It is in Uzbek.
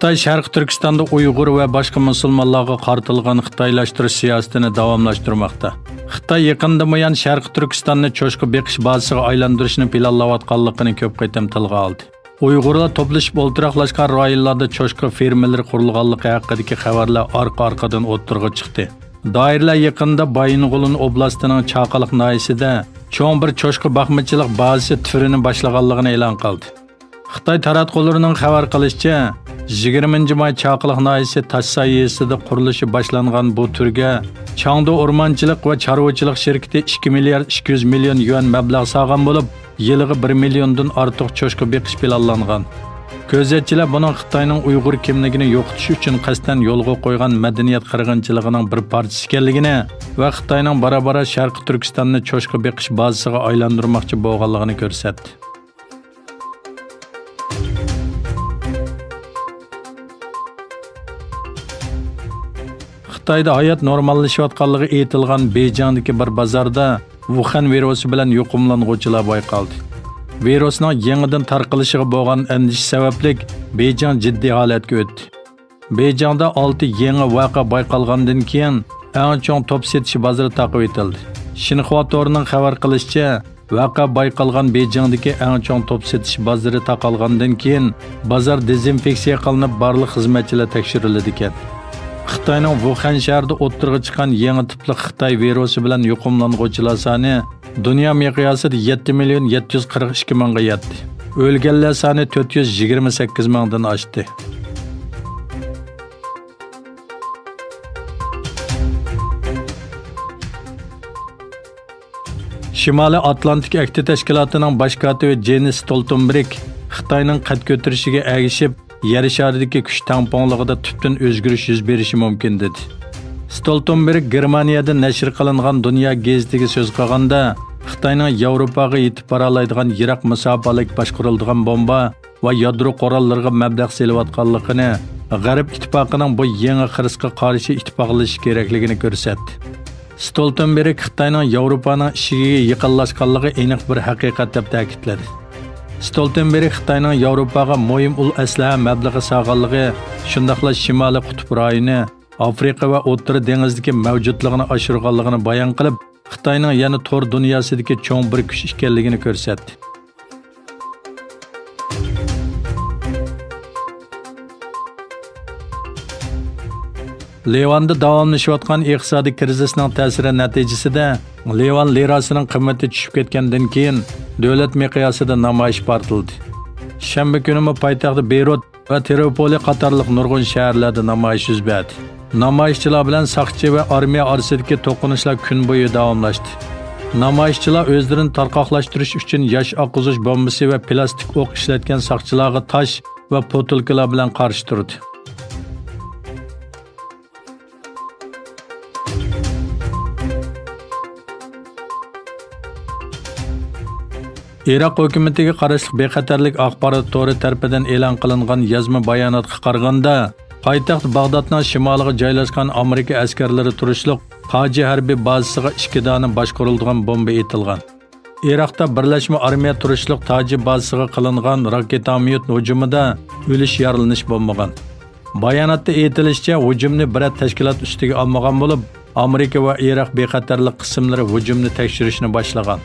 Xitoy Sharq Turkistonda Uyg'ur va boshqa musulmonlarga qartilgan xitoylashtirish siyosatini davomlashtirmoqda. Xitoy yaqinda buyon Sharq Turkistonni cho'chqa beqish bazasiga aylantirishni planlayotganligini ko'p qatam tilga oldi. Uyg'urlar to'plashib o'ltiraqlashgan rayonlarda cho'chqa fermalari qurilganligi haqidagi xabarlar orqa-orqadan o'ttirg'i chiqdi. Doiralar yaqinda Baying'ulun oblastining Chaqaliq noyisida cho'ng bir cho'chqa baxmachilik bazasi turini boshlaganligini e'lon qildi. Xitoy taratqullarining xabar qilishicha, 20 may Chaqaliq noyisi Tassayesida qurilishi boshlangan bu turga Changdu o'rmonchilik va chorvachilik shirkati 2 milliard 200 million yuan mablag' solgan bo'lib, yiliga 1 milliondan ortiq cho'chqa beqish planlangan. Ko'zatchilar buning Xitoyning Uyg'ur kimligini yo'qotish uchun qasddan yo'lga qo'ygan madaniyat qirg'inchiligining bir parchasi ekanligini va Xitoyning bara-bara Sharq Turkistonni cho'chqa beqish bazasiga aylantirmoqchi bo'lganligini ko'rsatdi. Xitoyda hayot normallashayotganligi aytilgan Beyjingdagi bir bozorda Wuhan virusi bilan yuqumlanuvchilar bayqaldi. Virusning yangidan tarqalishiga bo'lgan andish sababli Beyjing jiddiy holatga o'tdi. Beyjingda 6 yangi voqea bayqalgandan keyin eng chong top setish bozori taqib etildi. Xinhua torining xabar qilishicha, voqea bayqalgan Beyjingdagi eng chong top setish bozori taqalgandan keyin bozor dezinfeksiya qilinib, barliq xizmatchilar tekshirildi ekan. Xitoyning Wuhan shahrida o'ttirg'i chiqqan yangi tipli Xitoy virusi bilan yuqumlanuvchilar soni dunyo miqyosida 7 million 742 mingga yetdi. O'lganlar soni 428 mingdan oshdi. Shimoliy Atlantik Akti tashkilotining bosh kotibi Jens Stoltenberg Xitoyning qad ko'tarishiga ergishib, yer sharidagi kuch tamponligida tubdan o'zgarish yuz berishi mumkin dedi. Stoltenberg Germaniyada nashr qilingan Dunyo gazetiga so'z qilganda, Xitoyning Yevropaga yetib bora oladigan yiroq masofalik boshqariladigan bomba va yadro qurollariga mablag' selayotganligini, G'arb ittifoqining bu yangi xirisga qarshi ittifoqlashish kerakligini ko'rsatdi. Stoltenberg Xitoyning Yevropaning ishiga yaqinlashganligi aniq bir haqiqat deb ta'kidladi. Stoltenberg Xitoyning Yevropaga muhim aslaha mablag'i solganligi, shundaqla Shimoliy qutb rayoni, Afrika va O'rta dengizdagi mavjudligini oshirganligini bayon qilib, Xitoyning yana tor dunyosidagi cho'ng bir kuch ekanligini ko'rsatdi. Livanda davomlashayotgan iqtisodiy krizisning ta'siri natijasida Livan lirasining qiymati tushib ketgandan keyin davlat miqyosida namoyish portildi. Shanba kuni poytaxt Beyrut va Tripoli qatorliq nurg'un shaharlarda namoyish yuz berdi. Namoyishchilar bilan saqchi va armiya orasidagi to'qinishlar kun bo'yi davomlashdi. Namoyishchilar o'zlarini tarqoqlashtirish uchun yosh oqizish bombasi va plastik o'q ishlatgan saqchilarga tosh va potilkalar bilan qarshi turdi. Iroq hukumatiga qarashli bexatarlik axborot to'ri tarafidan e'lon qilingan yozma bayonotga qaraganda, poytaxt Bag'dodning shimoliga joylashgan Amerika askarlari turishliq Taji harbiy bazasiga 2 dona boshqarilgan bomba etilgan. Iroqda birlashma armiya turishliq Taji bazasiga qilingan raketamyot hujumida o'lish yaralanish bo'lmagan. Bayonotda aytilishicha, hujumni birat tashkilot ustiga olmagan bo'lib, Amerika va Iroq bexatarlik qismlari hujumni tekshirishni boshlagan.